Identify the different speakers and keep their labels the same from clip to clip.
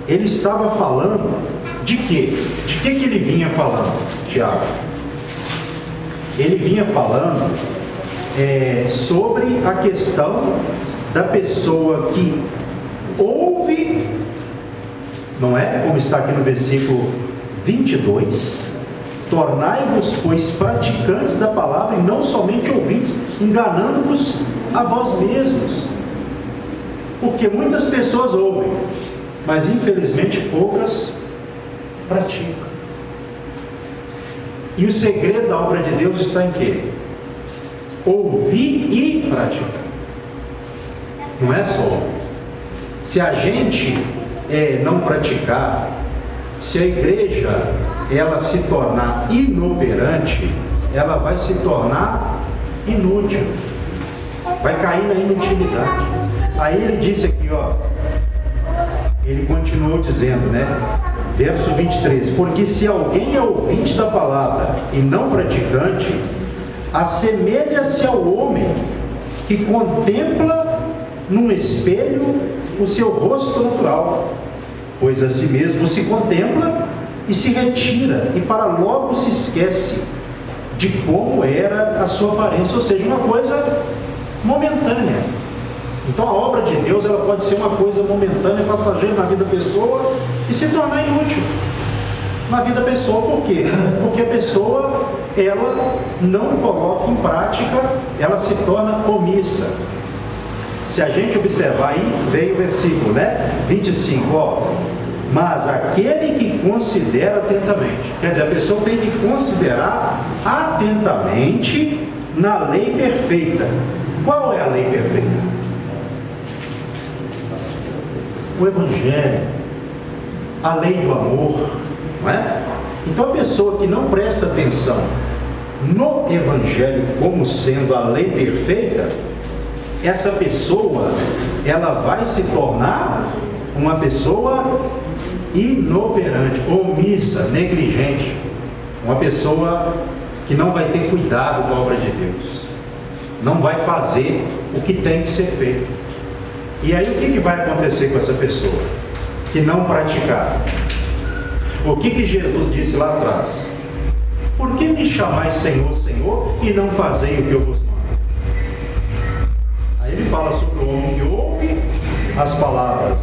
Speaker 1: ele estava falando de quê? De que ele vinha falando, Tiago? Ele vinha falando sobre a questão da pessoa que ouve, não é? Como está aqui no versículo 22, tornai-vos, pois, praticantes da palavra e não somente ouvintes, enganando-vos a vós mesmos. Porque muitas pessoas ouvem, mas infelizmente poucas praticam. E o segredo da obra de Deus está em quê? Ouvir e praticar. Não é só ouvir. Se a gente não praticar, se a igreja ela se tornar inoperante, ela vai se tornar inútil, vai cair na inutilidade. Aí ele disse aqui, ele continuou dizendo, verso 23, porque se alguém é ouvinte da palavra e não praticante, assemelha-se ao homem que contempla num espelho o seu rosto natural, pois a si mesmo se contempla e se retira, e para logo se esquece de como era a sua aparência, ou seja, uma coisa momentânea. Então a obra de Deus ela pode ser uma coisa momentânea, passageira na vida da pessoa e se tornar inútil na vida da pessoa. Por quê? Porque a pessoa ela não coloca em prática, ela se torna omissa. Se a gente observar aí, vem o versículo 25, mas aquele que considera atentamente, quer dizer, a pessoa tem que considerar atentamente na lei perfeita. Qual é a lei perfeita? O Evangelho, a lei do amor, não é? Então a pessoa que não presta atenção no Evangelho como sendo a lei perfeita, essa pessoa ela vai se tornar uma pessoa inoperante, omissa, negligente, uma pessoa que não vai ter cuidado com a obra de Deus, não vai fazer o que tem que ser feito. E aí o que vai acontecer com essa pessoa que não praticar? O que Jesus disse lá atrás? Por que me chamais Senhor, Senhor, e não fazei o que eu vos mando? Aí ele fala sobre o homem que ouve as palavras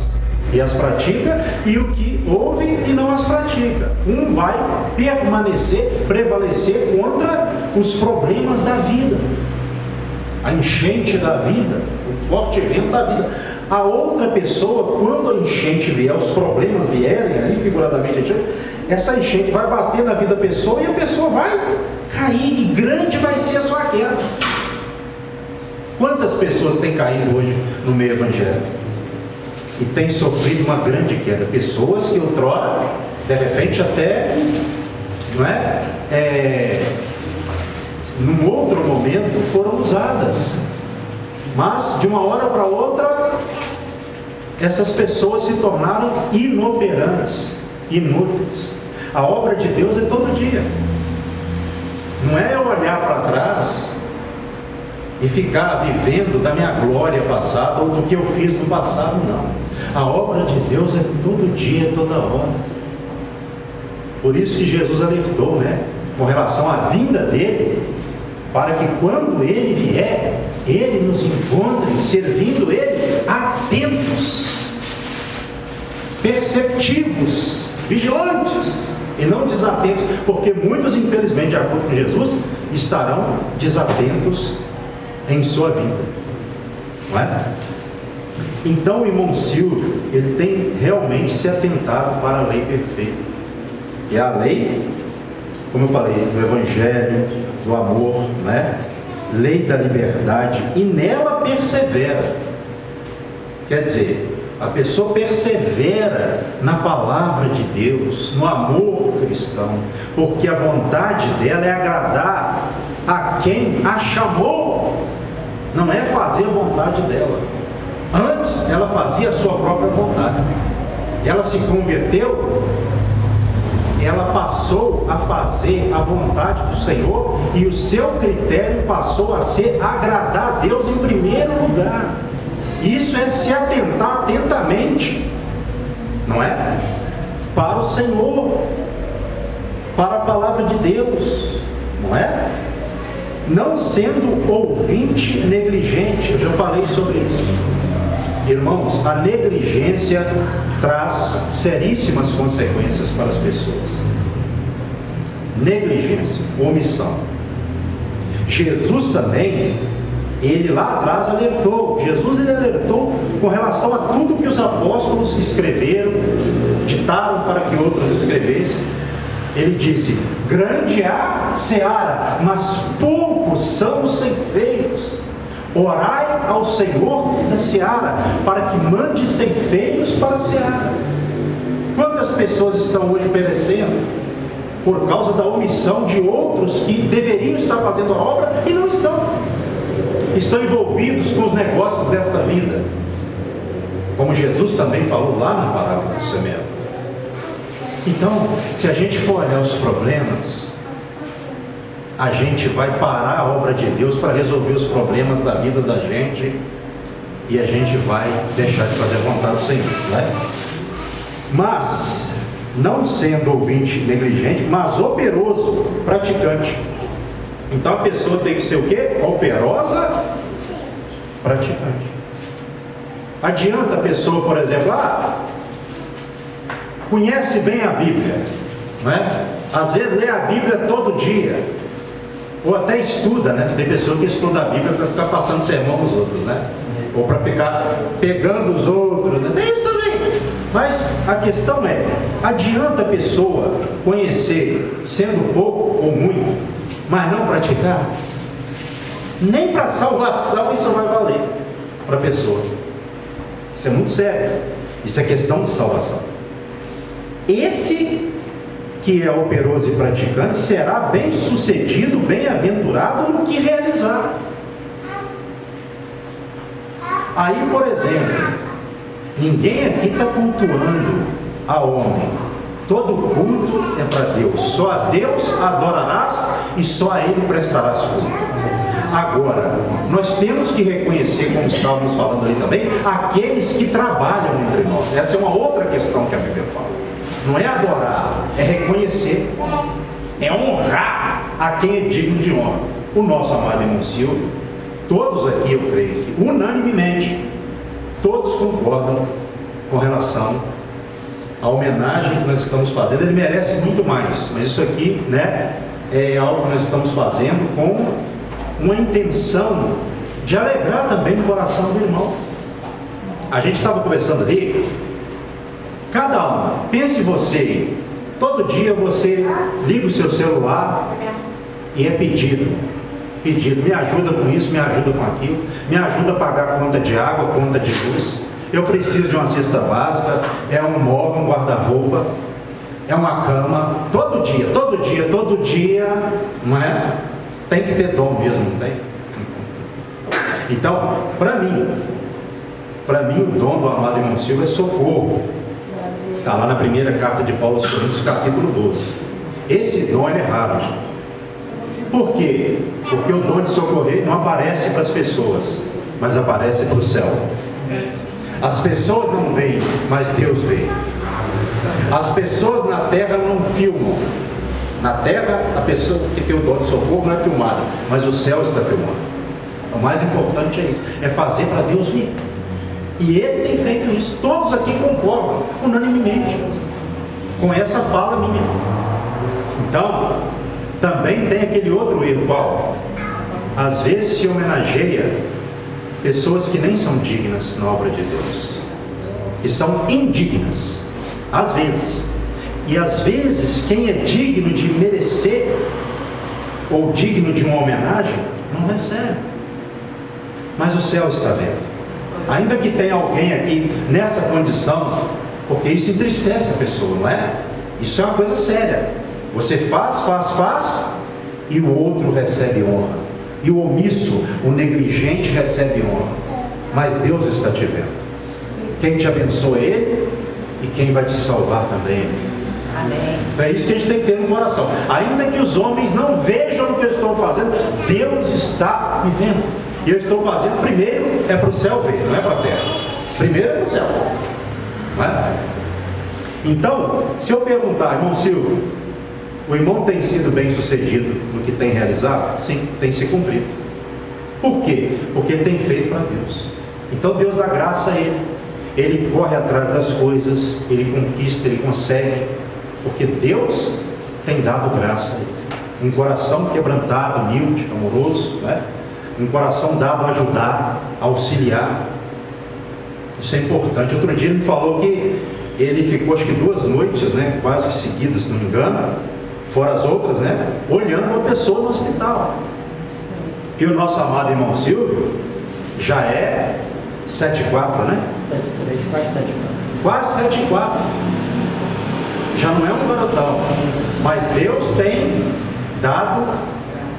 Speaker 1: e as pratica, e o que ouve e não as pratica. Um vai prevalecer contra os problemas da vida, a enchente da vida, o forte vento da vida. A outra pessoa, quando a enchente vier, os problemas vierem, ali figuradamente, essa enchente vai bater na vida da pessoa e a pessoa vai cair, e grande vai ser a sua queda. Quantas pessoas têm caído hoje no meio evangélico e têm sofrido uma grande queda? Pessoas que outrora, de repente até, num outro momento foram usadas, mas de uma hora para outra essas pessoas se tornaram inoperantes, inúteis. A obra de Deus é todo dia. Não é eu olhar para trás e ficar vivendo da minha glória passada ou do que eu fiz no passado, não. A obra de Deus é todo dia, toda hora. Por isso que Jesus alertou, com relação à vinda dele, para que quando ele vier, ele nos encontre servindo ele atentos, perceptivos, vigilantes e não desatentos, porque muitos, infelizmente, de acordo com Jesus, estarão desatentos em sua vida, não é? Então o irmão Silvio, ele tem realmente se atentado para a lei perfeita, e a lei, como eu falei, do Evangelho, do amor, lei da liberdade, e nela persevera. Quer dizer, a pessoa persevera na palavra de Deus, no amor cristão, porque a vontade dela é agradar a quem a chamou, não é fazer a vontade dela. Antes ela fazia a sua própria vontade. Ela se converteu, ela passou a fazer a vontade do Senhor, e o seu critério passou a ser agradar a Deus em primeiro lugar. Isso é se atentar atentamente não é? Para o Senhor, para a palavra de Deus, não é? Não sendo ouvinte negligente. Eu já falei sobre isso. Irmãos, a negligência traz seríssimas consequências para as pessoas. Negligência, omissão. Jesus também, ele lá atrás alertou. Jesus, ele alertou com relação a tudo que os apóstolos escreveram, ditaram para que outros escrevessem. Ele disse: grande é a seara, mas poucos são os ceifeiros. Orai ao Senhor da seara, para que mande ceifeiros para a seara. Quantas pessoas estão hoje perecendo por causa da omissão de outros que deveriam estar fazendo a obra e não estão? Estão envolvidos com os negócios desta vida, como Jesus também falou lá na parábola do semeador. Então, se a gente for olhar os problemas, a gente vai parar a obra de Deus para resolver os problemas da vida da gente, e a gente vai deixar de fazer a vontade do Senhor, né? Mas, não sendo ouvinte negligente, mas operoso, praticante. Então a pessoa tem que ser o quê? Operosa, praticante. Adianta a pessoa, por exemplo, conhece bem a Bíblia, não é? Às vezes lê a Bíblia todo dia, ou até estuda, né? Tem pessoa que estuda a Bíblia para ficar passando sermão nos outros, né? Ou para ficar pegando os outros, né? Tem isso também. Mas a questão é, adianta a pessoa conhecer, sendo pouco ou muito, mas não praticar? Nem para salvação isso vai valer para a pessoa. Isso é muito sério. Isso é questão de salvação. Esse que é operoso e praticante será bem sucedido, bem-aventurado no que realizar. Aí, por exemplo, ninguém aqui está cultuando a homem. Todo culto é para Deus. Só a Deus adorarás e só a Ele prestarás culto. Agora, nós temos que reconhecer, como estávamos falando ali também, aqueles que trabalham entre nós. Essa é uma outra questão que a Bíblia fala. Não é adorar, é reconhecer, é honrar a quem é digno de honra. O nosso amado irmão Silvio, todos aqui, eu creio que unanimemente, todos concordam com relação à homenagem que nós estamos fazendo. Ele merece muito mais, mas isso aqui, né, é algo que nós estamos fazendo com uma intenção de alegrar também o coração do irmão. A gente estava conversando ali, cada um, pense você, todo dia você liga o seu celular e é pedido, me ajuda com isso, me ajuda com aquilo, me ajuda a pagar a conta de água, conta de luz, eu preciso de uma cesta básica, é um móvel, um guarda-roupa, é uma cama, todo dia, não é? Tem que ter dom mesmo, não tem? Então, para mim o dom do amado irmão Silvio é socorro. Está lá na primeira carta de Paulo aos Coríntios, capítulo 12. Esse dom é raro. Por quê? Porque o dom de socorrer não aparece para as pessoas, mas aparece para o céu. As pessoas não veem, mas Deus vê. As pessoas na terra não filmam. Na terra, a pessoa que tem o dom de socorro não é filmada, mas o céu está filmando. O mais importante é isso, é fazer para Deus ver. E Ele tem feito isso. Todos aqui concordam, unanimemente, com essa fala minha. Então, também tem aquele outro erro, qual? Às vezes se homenageia pessoas que nem são dignas na obra de Deus, que são indignas, às vezes. E às vezes quem é digno de merecer ou digno de uma homenagem não recebe, mas o céu está vendo. Ainda que tenha alguém aqui nessa condição, porque isso entristece a pessoa, não é? Isso é uma coisa séria. Você faz e o outro recebe honra, e o omisso, o negligente recebe honra, mas Deus está te vendo. Quem te abençoa é Ele, e quem vai te salvar também é Ele. Amém. É isso que a gente tem que ter no coração. Ainda que os homens não vejam o que eu estou fazendo, Deus está me vendo. E eu estou fazendo, primeiro é para o céu ver, não é para a terra. Primeiro é para o céu, não é? Então, se eu perguntar, irmão Silvio, o irmão tem sido bem sucedido no que tem realizado? Sim, tem se cumprido. Por quê? Porque ele tem feito para Deus. Então Deus dá graça a ele. Ele corre atrás das coisas, ele conquista, ele consegue, porque Deus tem dado graça a ele. Um coração quebrantado, humilde, amoroso, né? Um coração dado a ajudar, a auxiliar. Isso é importante. Outro dia ele falou que ele ficou acho que 2 noites, né, quase que seguidas, se não me engano, fora as outras, né, olhando uma pessoa no hospital. E o nosso amado irmão Silvio já é 7,4, né?
Speaker 2: 7,3, quase 7,4.
Speaker 1: Quase 7,4. Já não é um garotão. Mas Deus tem dado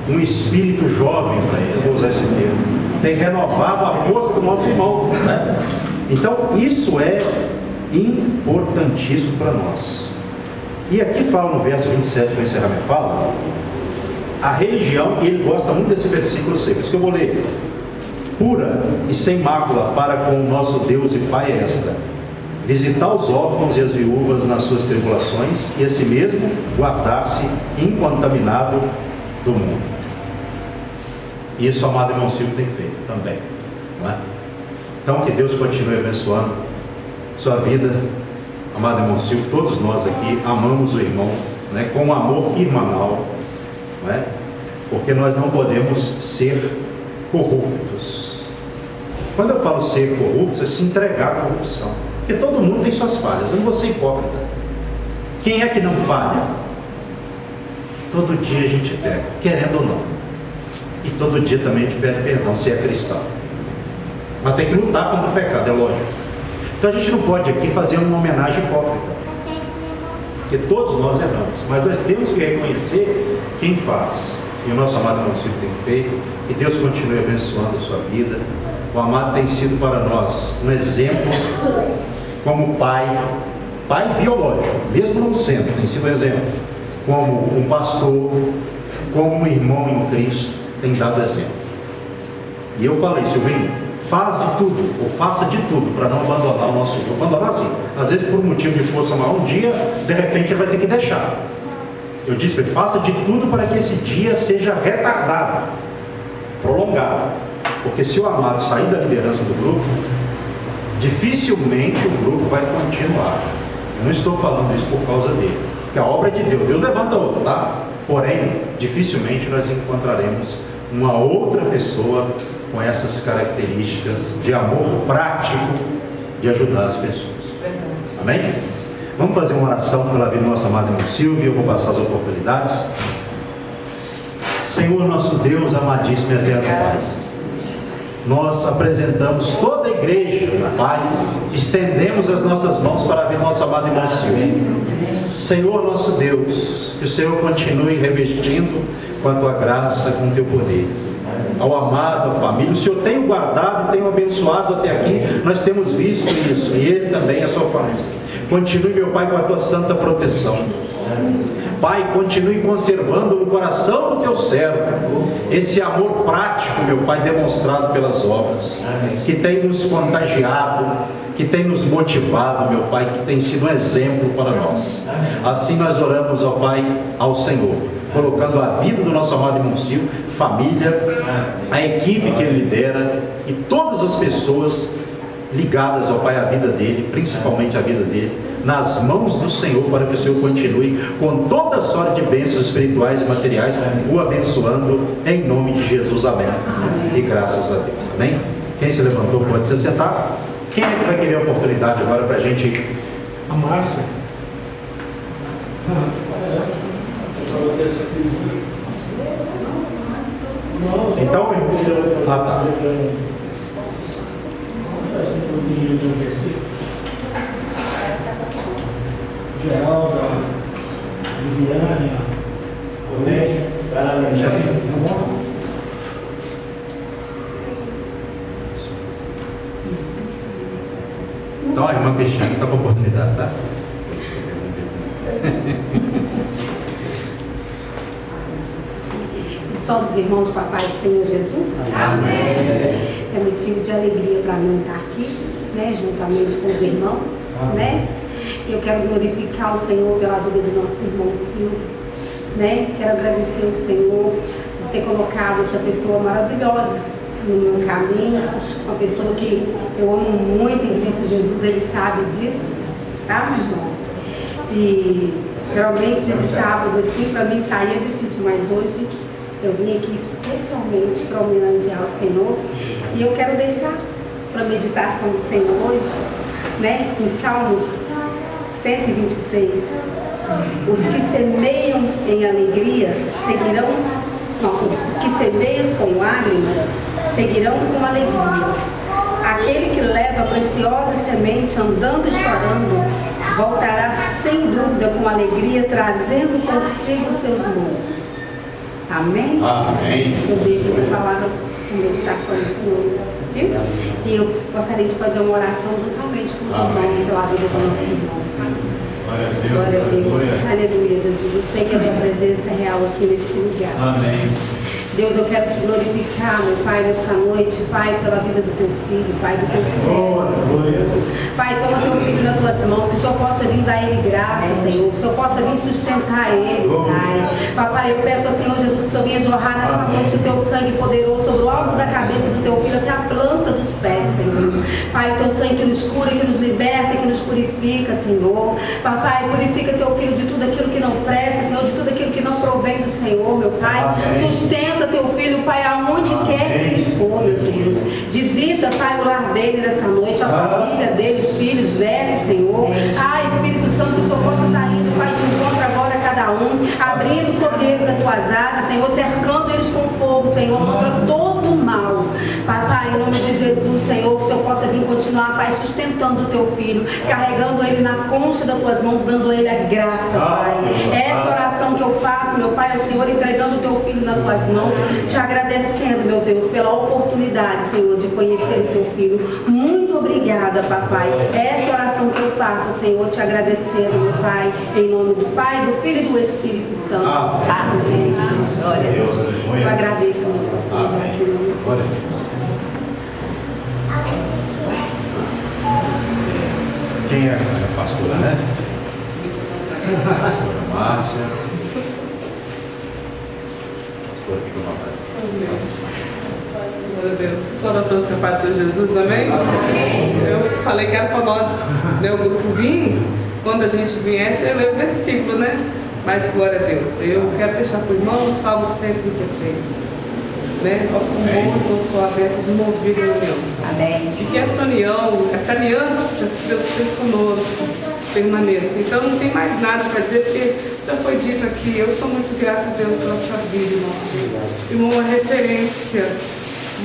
Speaker 1: um espírito jovem para ele, vou usar esse termo. Tem renovado a força do nosso irmão, né? Então isso é importantíssimo para nós. E aqui fala no verso 27, para encerrar minha fala, a religião, e ele gosta muito desse versículo 6, por isso que eu vou ler. Pura e sem mácula para com o nosso Deus e Pai é esta: visitar os órfãos e as viúvas nas suas tribulações, e assim mesmo guardar-se incontaminado do mundo. E isso, amado irmão Silvio, tem feito também, não é? Então que Deus continue abençoando sua vida, amado irmão Silvio. Todos nós aqui amamos o irmão, né, com um amor irmanal, não é? Porque nós não podemos ser corruptos. Quando eu falo ser corruptos, é se entregar à corrupção, porque todo mundo tem suas falhas. Eu não vou ser hipócrita. Quem é que não falha? Todo dia a gente pega, querendo ou não, e todo dia também a gente pede perdão, se é cristão. Mas tem que lutar contra o pecado, é lógico. Então a gente não pode aqui fazer uma homenagem hipócrita, porque todos nós erramos, mas nós temos que reconhecer quem faz. E o nosso amado irmão Silvio tem feito. Que Deus continue abençoando a sua vida. O amado tem sido para nós um exemplo como pai biológico, mesmo não sendo, tem sido um exemplo, como um pastor, como um irmão em Cristo, tem dado exemplo. E eu falei, Silvinho, faz de tudo, ou faça de tudo para não abandonar o nosso grupo. Abandonar assim, às vezes por um motivo de força maior, um dia, de repente ele vai ter que deixar. Eu disse para ele, faça de tudo para que esse dia seja retardado, prolongado. Porque se o amado sair da liderança do grupo, dificilmente o grupo vai continuar. Eu não estou falando isso por causa dele, porque a obra é de Deus. Deus levanta outro, tá? Porém, dificilmente nós encontraremos uma outra pessoa com essas características de amor prático de ajudar as pessoas. Amém? Vamos fazer uma oração pela vida do nosso amado irmão Silvio. Eu vou passar as oportunidades. Senhor nosso Deus, amadíssimo e eterno Pai, nós apresentamos toda a igreja, Pai, estendemos as nossas mãos para a vida do nosso amado irmão Silvio. Senhor nosso Deus, que o Senhor continue revestindo com a tua graça, com o teu poder. Ao amado, à família, o Senhor tem o guardado, tem o abençoado até aqui, nós temos visto isso, e ele também, a sua família. Continue, meu Pai, com a tua santa proteção. Pai, continue conservando no coração do teu servo esse amor prático, meu Pai, demonstrado pelas obras, que tem nos contagiado, que tem nos motivado, meu Pai, que tem sido um exemplo para nós. Assim nós oramos, ó Pai, ao Senhor, colocando a vida do nosso amado irmão Silvio, família, a equipe que ele lidera e todas as pessoas ligadas, ó Pai, à vida dele, principalmente à vida dele, nas mãos do Senhor, para que o Senhor continue com toda a sorte de bênçãos espirituais e materiais, o abençoando em nome de Jesus. Amém. E graças a Deus. Amém? Quem se levantou pode se sentar. Quem é que vai querer a oportunidade agora para a gente...
Speaker 3: A Márcia.
Speaker 1: Então, tá.
Speaker 3: Geralda, Viviane, Colégio,
Speaker 1: Então, a irmã Cristiane está com a oportunidade, tá?
Speaker 4: Só dos irmãos com a paz do Senhor Jesus. Amém. É motivo de alegria para mim estar aqui, né, juntamente com os irmãos, né? Eu quero glorificar o Senhor pela vida do nosso irmão Silvio, né? Quero agradecer ao Senhor por ter colocado essa pessoa maravilhosa no meu caminho, uma pessoa que eu amo muito em Cristo Jesus, ele sabe disso, sabe, irmão? E geralmente de sábado, assim, para mim sair é difícil, mas hoje eu vim aqui especialmente para homenagear o Senhor. E eu quero deixar para a meditação do Senhor hoje, né, em Salmos 126. Os que semeiam em alegria seguirão, os que semeiam com lágrimas seguirão com alegria. Aquele que leva a preciosa semente andando e chorando, voltará sem dúvida com alegria, trazendo consigo seus louros. Amém?
Speaker 1: Amém.
Speaker 4: Eu deixo essa palavra com meditação do Senhor, viu? E eu gostaria de fazer uma oração juntamente com os irmãos pela vida do nosso irmão. Glória a Deus. Aleluia, Jesus. Eu sei que a tua presença é real aqui neste lugar.
Speaker 1: Amém.
Speaker 4: Deus, eu quero te glorificar, meu Pai, nesta noite, Pai, pela vida do teu filho, Pai, do teu servo. Pai, toma teu filho nas tuas mãos, que o Senhor possa vir dar ele graça, Senhor, que o Senhor possa vir sustentar ele, Pai. Papai, eu peço ao Senhor Jesus que o Senhor venha jorrar nessa noite o teu sangue poderoso sobre o alto da cabeça do teu filho até a planta dos pés, Senhor. Pai, o teu sangue que nos cura, que nos liberta, que nos purifica, Senhor. Papai, purifica teu filho de tudo aquilo que não presta, Senhor, de tudo aquilo que não provém do Senhor, meu Pai. Sustenta teu filho, Pai, aonde quer que ele for, meu Deus. Visita, Pai, o lar dele nesta noite, a família dele, os filhos, netos, Senhor. Espírito Santo, que o Senhor possa estar indo, Pai, de encontro agora a cada um, abrindo sobre eles as tuas asas, Senhor, cercando eles com fogo, Senhor, contra todo o mal. Papai, em nome de Jesus, Senhor, que o Senhor possa vir continuar, Pai, sustentando o teu filho, carregando ele na concha das tuas mãos, dando a ele a graça, Pai. Essa oração que eu faço, meu Pai, ao Senhor, entregando o teu filho nas tuas mãos, te agradecendo, meu Deus, pela oportunidade, Senhor, de conhecer o teu filho. Muito obrigada, papai. Essa oração que eu faço, Senhor, te agradecendo, meu Pai, em nome do Pai, do Filho e do Espírito Santo. Amém. Glória a Deus. Eu agradeço, meu Pai. Amém.
Speaker 1: Quem é a pastora, né? Pastora Márcia. Pastora, fica à vontade.
Speaker 2: Glória a Deus. Só da todos que a paz do Senhor Jesus, amém? Eu falei que era para nós, né, o grupo vir, quando a gente viesse, eu leio o versículo, né? Mas glória a Deus. Eu quero deixar para o irmão o Salmo 133. Né? O sou aberto, os irmãos vivem na união.
Speaker 4: Amém.
Speaker 2: E que essa união, essa aliança que Deus fez conosco permaneça. Então não tem mais nada para dizer, porque já foi dito aqui, eu sou muito grato a Deus pela sua vida, irmão. Irmão, uma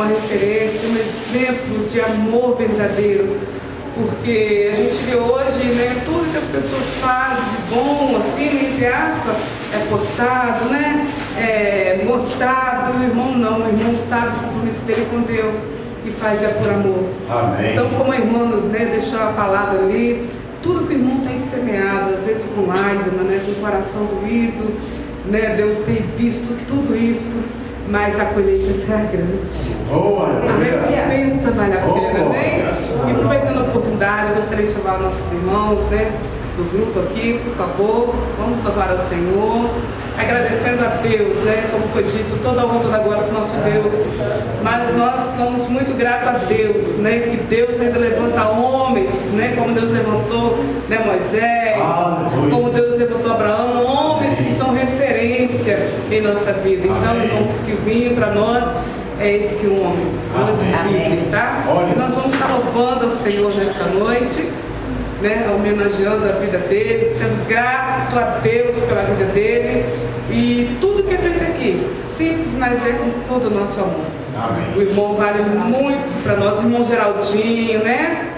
Speaker 2: referência, um exemplo de amor verdadeiro. Porque a gente vê hoje, né, tudo que as pessoas fazem de bom, assim, entre aspas, é postado, né? É mostrado. O irmão não, o irmão sabe tudo isso dele com Deus e faz por amor.
Speaker 1: Amém.
Speaker 2: Então, como a irmã, né, deixou a palavra ali, tudo que o irmão tem semeado, às vezes com lágrima, né, com o coração doído, né, Deus tem visto tudo isso, mas a colheita será grande. A recompensa vale a pena, né? E aproveitando a oportunidade, eu gostaria de chamar nossos irmãos, né, do grupo aqui, por favor, vamos louvar ao Senhor, agradecendo a Deus, né, como foi dito, toda a honra, toda a glória para o nosso Deus, mas nós somos muito gratos a Deus, né, que Deus ainda levanta homens, né, como Deus levantou, né, Moisés, como Deus levantou Abraão, homens que são referência em nossa vida. Então, irmão Silvinho, para nós, é esse homem, onde tá? E nós vamos estar louvando ao Senhor nessa noite, né, homenageando a vida dele, sendo grato a Deus pela vida dele e tudo que é feito aqui, simples, mas é com todo o nosso amor.
Speaker 1: Amém.
Speaker 2: O irmão vale muito para nós, o irmão Geraldinho, né?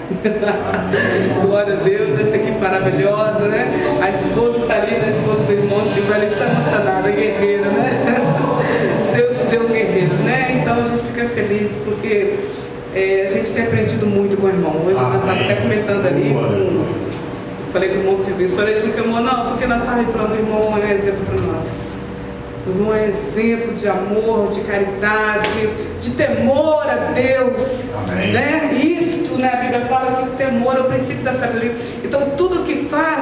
Speaker 2: Glória a Deus, essa equipe maravilhosa, né? A esposa está ali, a esposa do irmão Silvio, ali está emocionada, guerreira, né? Deus te deu um guerreiro, né? Então a gente fica feliz porque a gente tem aprendido muito com o irmão. Hoje nós estávamos até comentando ali, falei com o irmão Silvio, falei porque o irmão, não, porque nós estávamos falando, o irmão é um exemplo para nós. O irmão é exemplo de amor, de caridade, de temor a Deus.
Speaker 1: Amém.
Speaker 2: Né? Isto, né, a Bíblia fala que o temor é o princípio da sabedoria. Então tudo que faz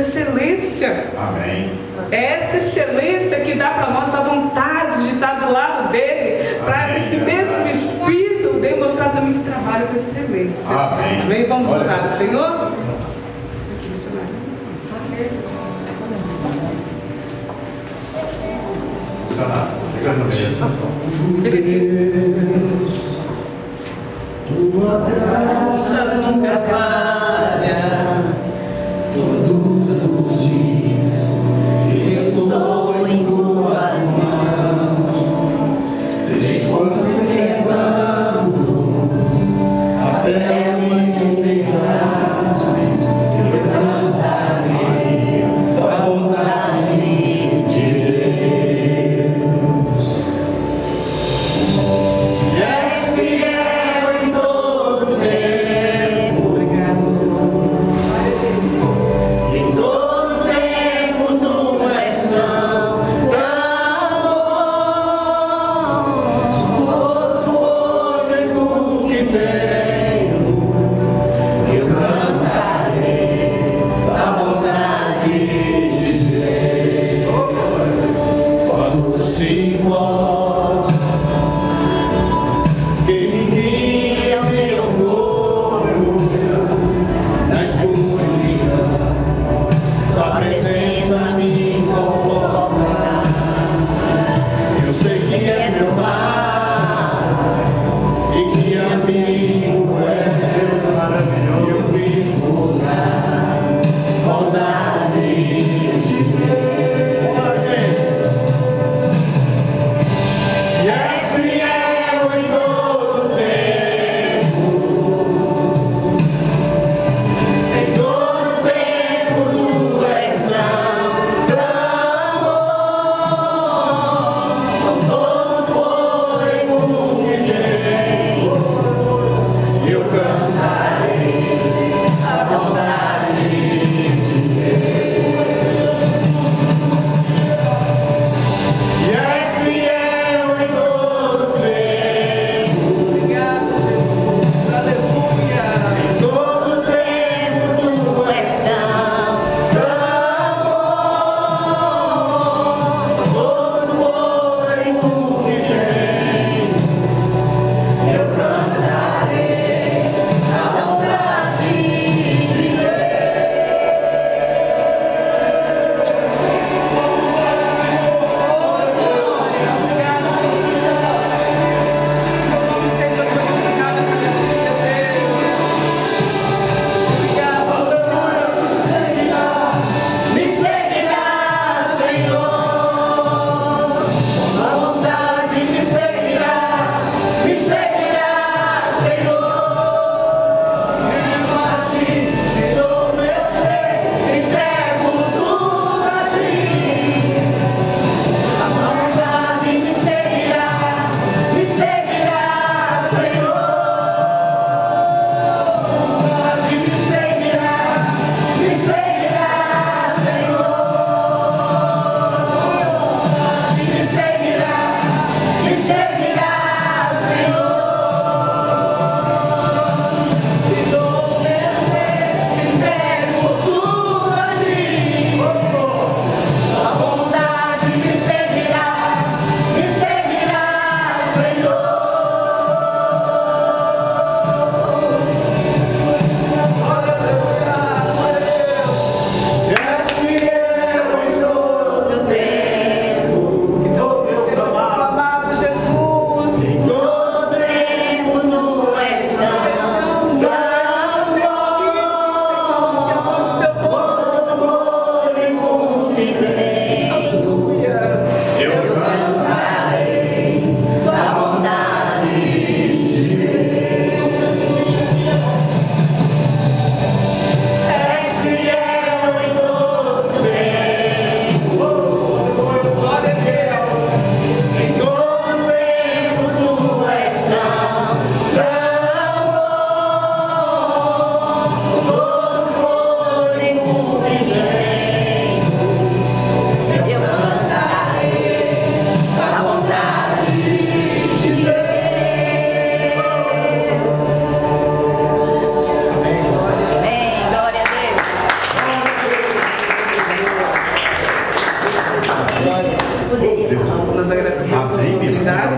Speaker 2: excelência.
Speaker 1: Amém.
Speaker 2: É essa excelência que dá para nós a vontade de estar do lado dele, para esse mesmo Espírito demonstrar também esse trabalho com excelência.
Speaker 1: Amém.
Speaker 2: Amém? Vamos louvar o Senhor? Aqui, missionário.
Speaker 1: Missionário, chega no meio.
Speaker 5: Tua graça nunca falha, todos os dias eu estou em tuas mãos, desde quando me levanto até a minha eternidade, eu cantarei a vontade de Deus. És fiel em todo tempo.
Speaker 2: Obrigado,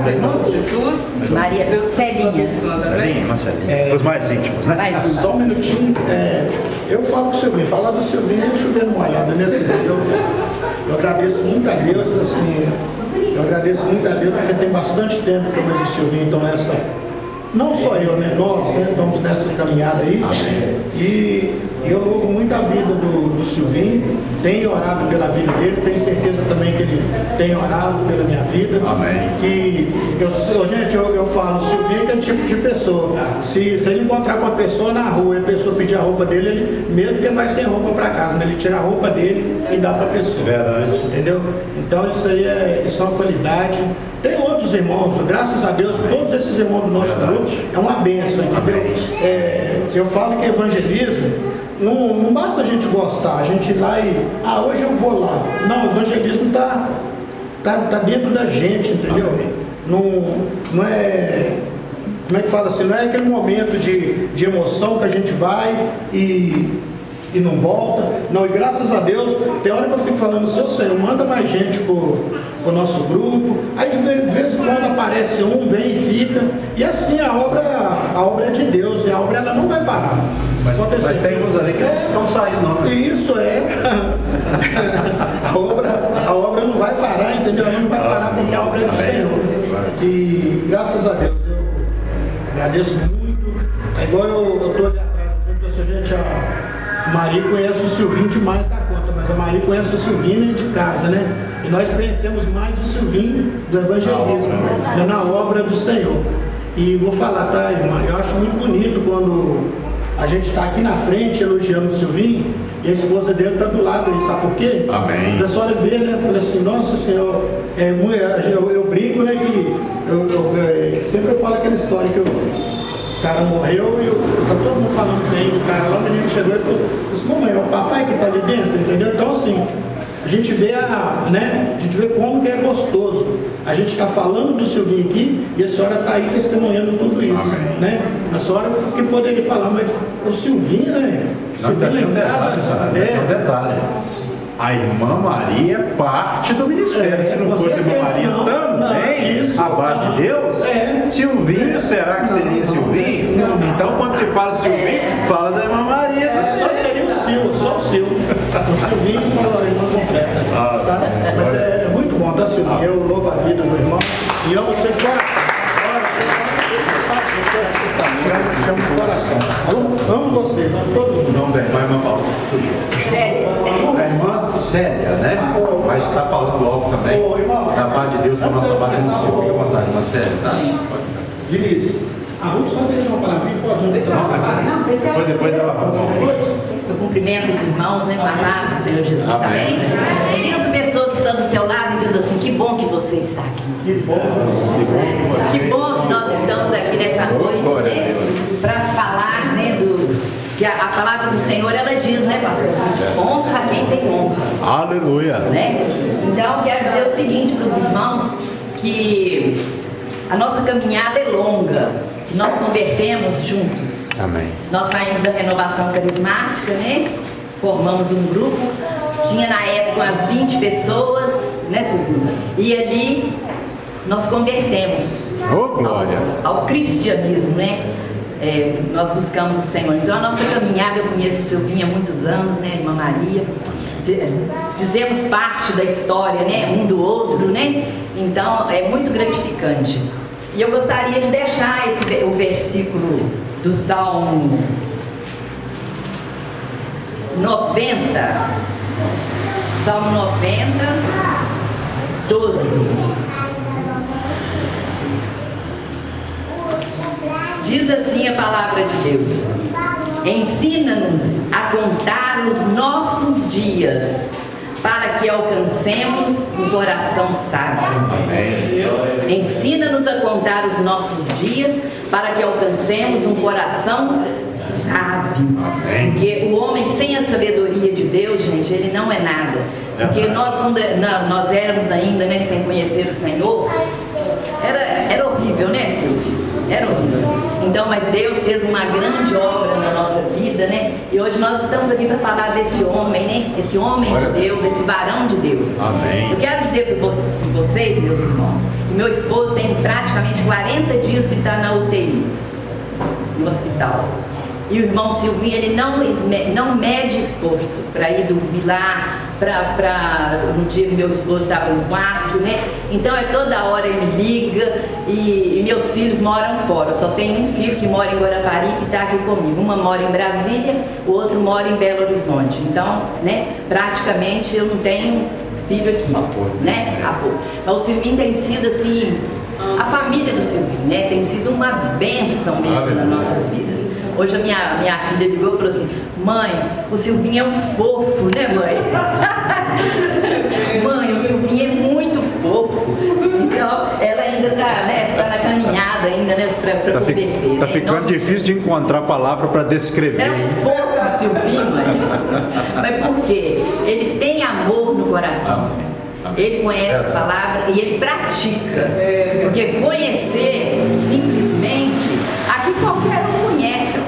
Speaker 2: da irmã Jesus.
Speaker 6: Maria
Speaker 2: Deus
Speaker 6: Celinha.
Speaker 1: Os mais íntimos, né?
Speaker 6: Mais íntimos.
Speaker 3: Só um minutinho. Eu falo com o Silvinho, falar do Silvinho é chovendo molhada nesse dia. Eu agradeço muito a Deus, assim, porque tem bastante tempo que eu conheço o Silvinho, então não só eu, né? Nós, né, estamos nessa caminhada aí. E eu louvo muito a vida do Silvinho, tenho orado pela vida dele, tenho certeza também que ele tem orado pela minha vida.
Speaker 1: Amém.
Speaker 3: Gente, eu falo, o Silvinho é aquele tipo de pessoa. Se ele encontrar com uma pessoa na rua e a pessoa pedir a roupa dele, ele, mesmo que vai sem roupa para casa, né? Ele tira a roupa dele e dá para a pessoa. Verdade. Entendeu? Então isso aí isso é uma qualidade. Tem outros irmãos, graças a Deus, todos esses irmãos do nosso grupo é uma bênção, entendeu? Eu falo que evangelismo não basta a gente gostar, a gente ir lá e hoje eu vou lá. Não, o evangelismo tá dentro da gente, entendeu? Não é, como é que fala assim, não é aquele momento de emoção que a gente vai e não volta. Não, e graças a Deus, tem hora que eu fico falando, Senhor, manda mais gente pro nosso grupo. Aí de vez em quando aparece um, vem e fica. E assim a obra é de Deus, e a obra ela não vai parar.
Speaker 1: Mas tem uns ali que não estão saindo, não. Né?
Speaker 3: Isso a obra não vai parar, entendeu? Ela não vai parar porque a obra é do Senhor. E graças a Deus, eu agradeço muito. É igual eu estou ali atrás dizendo, gente, a Maria conhece o Silvinho demais da conta, mas a Maria conhece o Silvinho de casa, né? E nós conhecemos mais o Silvinho do evangelismo, na obra do Senhor. E vou falar, tá, irmã? Eu acho muito bonito quando a gente está aqui na frente elogiando o Silvinho e a esposa dele está do lado aí, sabe por quê? Amém. A senhora vê, né? Fala assim, nossa Senhor, eu brinco, né? Que sempre eu falo aquela história que o cara morreu e tá todo mundo falando bem do cara lá, o menino chegou e falou, mamãe, é o papai que está ali dentro, entendeu? Então assim, a gente vê como que é gostoso. A gente está falando do Silvinho aqui e a senhora está aí testemunhando tudo isso. Amém. Né? A senhora que poderia falar, mas o Silvinho, né?
Speaker 1: Tem um detalhe. A irmã Maria é parte do ministério. Se não fosse a irmã Maria também, abaixo de Deus, Silvinho, será que seria Silvinho? Então, quando se fala de Silvinho, fala da irmã Maria.
Speaker 3: Só seria só o seu. O Silvinho fala a irmã completa. Tá? Mas é muito bom, tá, Silvinho? Eu louvo a vida do irmão e amo vocês de coração. Te amo de coração. Amo vocês, amo todo mundo.
Speaker 1: Não, bem, mas irmã Paula.
Speaker 6: Célia.
Speaker 1: A irmã Célia, né? Mas está falando algo também. Da paz de Deus, da nossa paz do Senhor. Fica à vontade, irmã Célia, tá?
Speaker 3: Denise. Ruth só tem uma palavrinha, pode
Speaker 6: Não,
Speaker 1: depois ela fala.
Speaker 6: Eu cumprimento os irmãos, né, com a paz do Senhor Jesus também. Vira uma pessoa que está do seu lado e diz assim, que bom que você está aqui.
Speaker 3: Que bom
Speaker 6: que nós estamos aqui nessa noite, né, para falar, né, que a palavra do Senhor, ela diz, né, pastor, honra quem tem honra.
Speaker 1: Aleluia.
Speaker 6: Né? Então, eu quero dizer o seguinte para os irmãos, que a nossa caminhada é longa. Nós convertemos juntos.
Speaker 1: Amém.
Speaker 6: Nós saímos da renovação carismática, né? Formamos um grupo. Tinha na época umas 20 pessoas, né, Silvio? E ali nós convertemos ao cristianismo, né? Nós buscamos o Senhor. Então a nossa caminhada, eu conheço o Silvinho há muitos anos, né? Irmã Maria. Fizemos parte da história, né? Um do outro, né? Então é muito gratificante. E eu gostaria de deixar o versículo do Salmo 90. Salmo 90, 12. Diz assim a palavra de Deus: ensina-nos a contar os nossos dias, para que alcancemos um coração sábio. Amém. Ensina-nos a contar os nossos dias, para que alcancemos um coração sábio. Amém. Porque o homem sem a sabedoria de Deus, gente, ele não é nada. Porque nós éramos ainda, né, sem conhecer o Senhor, era horrível, né, Silvio? Heroínas. Então, mas Deus fez uma grande obra na nossa vida, né? E hoje nós estamos aqui para falar desse homem, né? Esse homem de Deus, esse varão de Deus.
Speaker 1: Amém.
Speaker 6: Eu quero dizer para vocês, meus irmãos, que meu esposo tem praticamente 40 dias que está na UTI, no hospital. E o irmão Silvinho, ele não mede esforço para ir dormir lá, no dia que meu esposo estava no quarto, né? Então é toda hora ele me liga e meus filhos moram fora. Eu só tenho um filho que mora em Guarapari que está aqui comigo. Uma mora em Brasília, o outro mora em Belo Horizonte. Então, né, praticamente eu não tenho filho aqui, né? Apoio. Mas o Silvinho tem sido assim, a família do Silvinho, né? Tem sido uma bênção mesmo nas nossas vidas. Hoje a minha filha ligou e falou assim: mãe, o Silvinho é um fofo, né, mãe? Mãe, o Silvinho é muito fofo. Então, ela ainda está, né, tá na caminhada ainda, né, para converter.
Speaker 1: Tá ficando difícil de encontrar palavra para descrever.
Speaker 6: É um fofo o Silvinho, mãe. Mas por quê? Ele tem amor no coração. Ele conhece a palavra e ele pratica. Porque conhecer, simplesmente, aqui qualquer um conhece.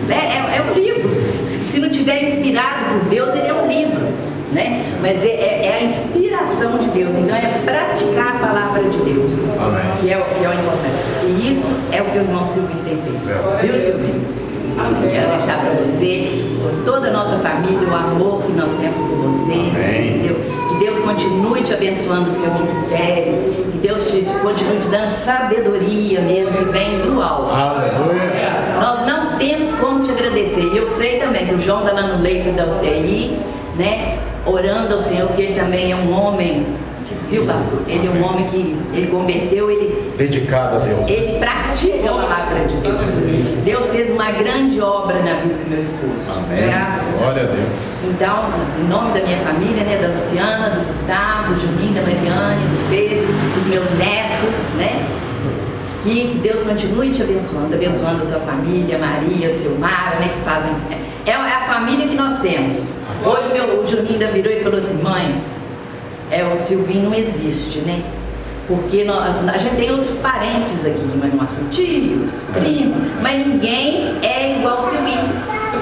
Speaker 6: É um livro. Se não tiver inspirado por Deus, ele é um livro, né? Mas é a inspiração de Deus. Então é praticar a palavra de Deus.
Speaker 1: Amém.
Speaker 6: Que é o importante. E isso é o que o irmão Silvinho tem feito. Viu, Silvinho? Quero deixar para você, por toda a nossa família, o amor que nós temos por você. Entendeu? Que Deus continue te abençoando o seu ministério. Que Deus continue te dando sabedoria mesmo, que vem do alto.
Speaker 1: Aleluia.
Speaker 6: Nós não temos como te agradecer. E eu sei também que o João está lá no leito da UTI, né? Orando ao Senhor, que ele também é um homem, viu, pastor? Ele é um homem que ele converteu, ele
Speaker 1: Dedicado a Deus.
Speaker 6: Ele pratica a palavra de Deus. Deus fez uma grande obra na vida do meu esposo.
Speaker 1: Amém.
Speaker 6: Graças
Speaker 1: Glória a Deus.
Speaker 6: Então, em nome da minha família, né, da Luciana, do Gustavo, do Juninho, da Mariane, do Pedro, dos meus netos, né? Que Deus continue te abençoando a sua família, Maria, Silmara, né, que fazem. É a família que nós temos. Hoje o Juninho ainda virou e falou assim: mãe, o Silvinho não existe, né? Porque a gente tem outros parentes aqui, mas não são tios, primos, mas ninguém é igual o Silvinho.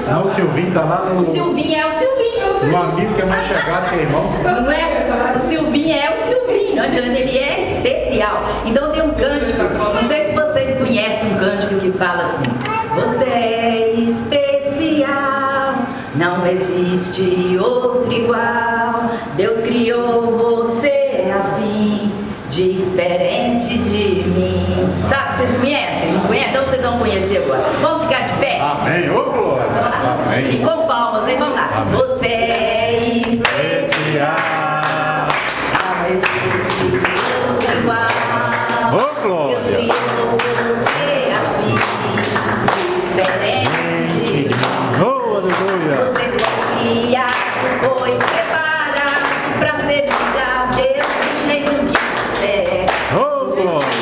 Speaker 1: Não, o Silvinho está lá no.
Speaker 6: O Silvinho é o Silvinho.
Speaker 1: O amigo que é mais chegado que é irmão.
Speaker 6: Não é? O Silvinho é o Silvinho, não adianta, ele é especial. Então tem um cântico, não sei se vocês conhecem um cântico que fala assim: você é especial, não existe outro igual. Deus criou você assim, diferente de mim. Sabe, vocês conhecem? Não conhecem? Então vocês vão conhecer agora. Vamos ficar de pé?
Speaker 1: Amém. Ô, glória.
Speaker 6: Vamos lá.
Speaker 1: Amém.
Speaker 6: E com palmas, hein? Vamos lá.
Speaker 1: Amém.
Speaker 6: Você é especial, não existe outro igual.
Speaker 1: Ô, glória.
Speaker 6: Deus criou você assim, diferente de mim.
Speaker 1: Oh, aleluia.
Speaker 6: Você foi separado para servir a Deus do jeito que você é.
Speaker 1: Oh, glória.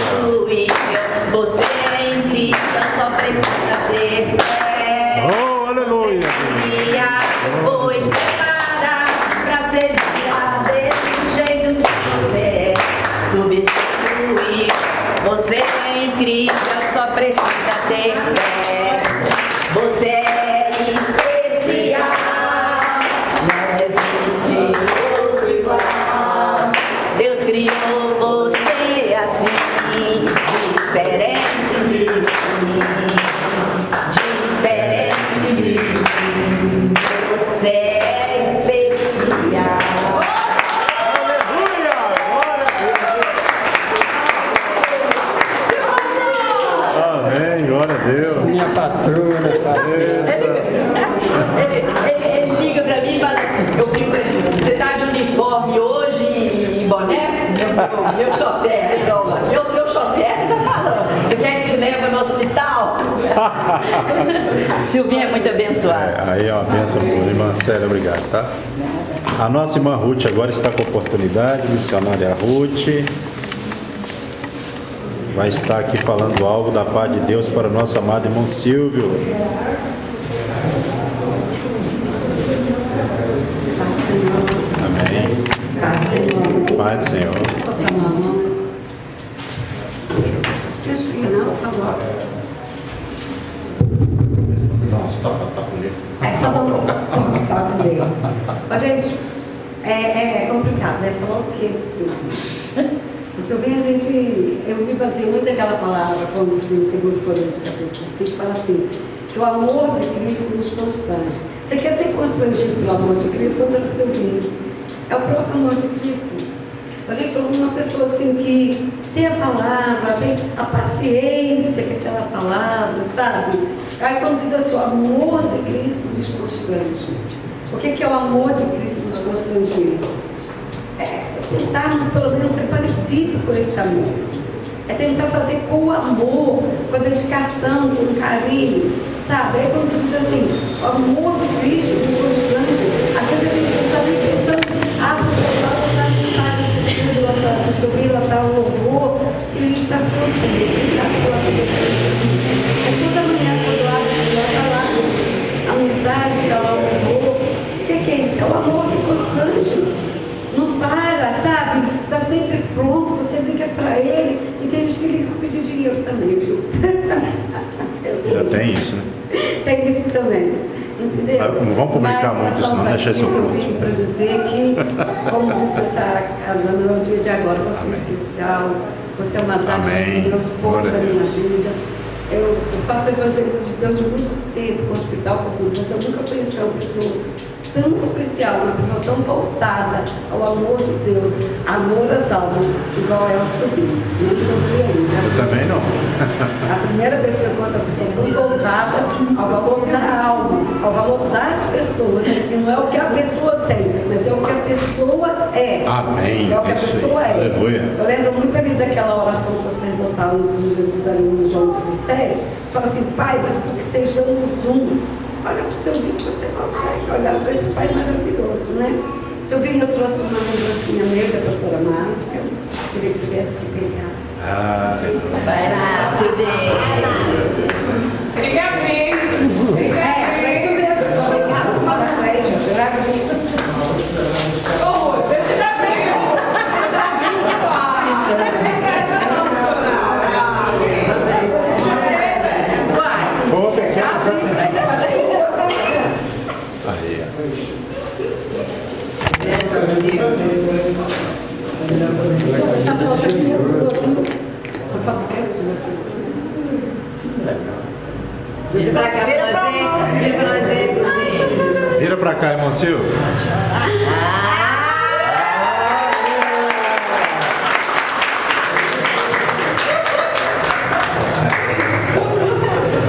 Speaker 6: Você é incrível, só precisa ter fé.
Speaker 1: Oh, aleluia.
Speaker 6: Foi separado para servir a Deus do jeito que você é. Substituir. Você é incrível, só precisa ter fé. Você é especial, não existe outro igual. Deus criou você assim, diferente de mim, diferente de mim. Você é especial.
Speaker 1: Aleluia. Amém. Glória a Deus.
Speaker 3: Minha patrona,
Speaker 6: Ele liga pra mim e fala assim, eu brinco com ele, você tá de uniforme hoje e boné? Meu chofer, meu seu chofer que tá falando. Você quer que te leve no hospital? Silvinha é muito abençoada.
Speaker 1: Aí é uma bênção, irmã Célia, obrigado, tá? A nossa irmã Ruth agora está com a oportunidade, missionária Ruth. Vai estar aqui falando algo da paz de Deus para o nosso amado irmão Silvio. Amém. Paz do Senhor.
Speaker 4: Amém. Mas, gente, é complicado, né? Falar o que, Silvio? Silvio, eu me baseio muito naquela palavra, quando em 2 Coríntios, capítulo 5, fala assim, que o amor de Cristo nos constrange. Você quer ser constrangido pelo amor de Cristo? Não deve ser o vinho. É o próprio amor de Cristo. A gente é uma pessoa assim que tem a palavra, tem a paciência que aquela palavra, sabe? Aí quando diz assim, o amor de Cristo nos constrange. O que é o amor de Cristo nos constranger? É tentarmos pelo menos ser parecidos com esse amor. É tentar fazer com o amor, com a dedicação, com o carinho, sabe? É quando diz assim, o amor de Cristo nos constrange. Às vezes a gente não está nem pensando, o seu ela está o louvor, e a gente está só assim, é toda manhã quando eu abro, está lá, a amizade, está lá o louvor. O que é isso? É o amor que constrange. Não para, sabe? Está sempre pronto, você liga para ele, e tem gente que liga para pedir dinheiro também, viu?
Speaker 1: Já tem isso, né?
Speaker 4: Tem isso também. Entendeu?
Speaker 1: Não vamos publicar muito isso, não, deixa isso pronto.
Speaker 4: Para dizer que, como disse essa casando no dia de agora, você é especial, você é uma dádiva de Deus, força da minha vida. Eu faço evangelismo de Deus muito cedo, com o hospital, com tudo, mas eu nunca conheci uma pessoa tão especial, uma pessoa tão voltada ao amor de Deus, amor às almas, igual é o Silvio. Não encontrei ainda.
Speaker 1: Eu também não.
Speaker 4: A primeira vez que eu encontro a pessoa tão voltada ao valor da alma, ao valor das pessoas, e não é o que a pessoa tem, mas é o que a pessoa é.
Speaker 1: Amém.
Speaker 4: É o que a pessoa é.
Speaker 1: Aleluia.
Speaker 4: Eu lembro muito ali daquela oração sacerdotal de Jesus ali no João 17, fala assim, Pai, mas porque sejamos um. Olha para o seu vídeo, você consegue olhar para esse Pai maravilhoso, né? Seu vídeo eu trouxe uma lembrancinha negra da pastora Márcia. Queria que você viesse aqui pegar.
Speaker 6: Vai lá, Silvio.
Speaker 2: Tem que abrir. Tem que abrir.
Speaker 4: Vai subir a pessoa. Fala para ele,
Speaker 2: Deixa ele abrir.
Speaker 1: Ô, pequena,
Speaker 4: essa foto aqui é sua, viu? Essa foto aqui é sua.
Speaker 6: Vira pra cá pra você. Vira pra você, Silvio.
Speaker 1: Vira pra cá, irmão Silvio.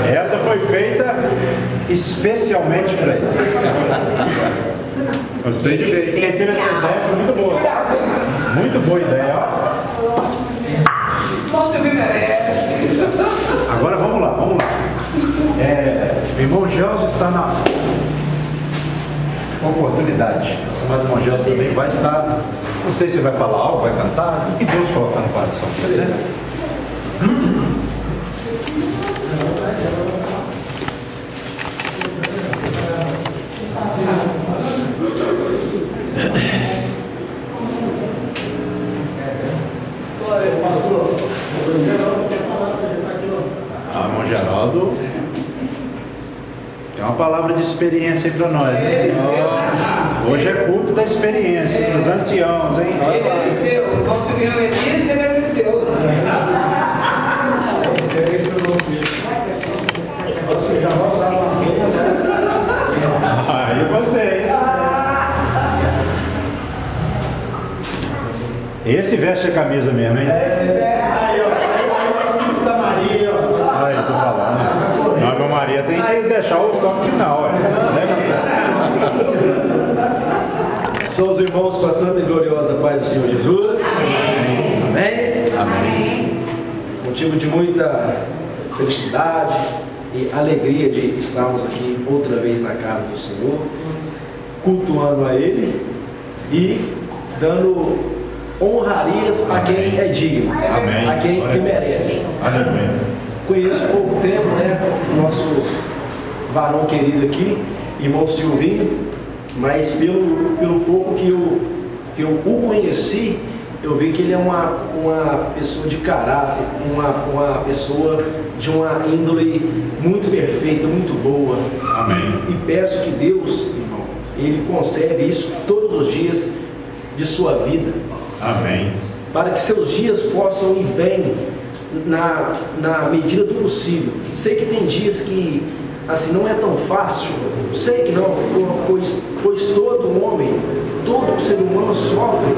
Speaker 1: Essa foi feita especialmente para ele. Gostei de ver. Quem teve essa ideia foi muito boa. Muito boa ideia, ó.
Speaker 2: Você me merece.
Speaker 1: Agora vamos lá. O irmão Gelson está na oportunidade. Mas o irmão Gelson também vai estar. Não sei se vai falar algo, vai cantar. O que Deus colocar no coração dele, né? Irmão Geraldo tem uma palavra de experiência aí para nós, né? Hoje é culto da experiência, dos anciãos, hein?
Speaker 2: Ele é Eliseu, o irmão Silvio é Elias, ele é Eliseu.
Speaker 3: Você já vai usar uma
Speaker 1: Aí eu gostei. Esse veste a camisa mesmo, hein?
Speaker 3: Aí, ó, da Maria, ó.
Speaker 1: Aí, tô falando. Não, a Maria tem que deixar o toque final, ó. Né,
Speaker 7: São os irmãos com a santa e gloriosa paz do Senhor Jesus. Amém?
Speaker 1: Amém.
Speaker 7: Motivo de muita felicidade e alegria de estarmos aqui outra vez na casa do Senhor, cultuando a Ele e dando honrarias a quem é digno,
Speaker 1: Amém.
Speaker 7: a quem que merece.
Speaker 1: Aleluia.
Speaker 7: Conheço pouco tempo, né, o nosso varão querido aqui, irmão Silvinho, mas pelo pouco que eu o conheci, eu vi que ele é uma pessoa de caráter, uma pessoa de uma índole muito perfeita, muito boa.
Speaker 1: Amém.
Speaker 7: E peço que Deus, irmão, Ele conserve isso todos os dias de sua vida.
Speaker 1: Amém.
Speaker 7: Para que seus dias possam ir bem na medida do possível. Sei que tem dias que assim não é tão fácil, sei que não, pois todo homem, todo ser humano sofre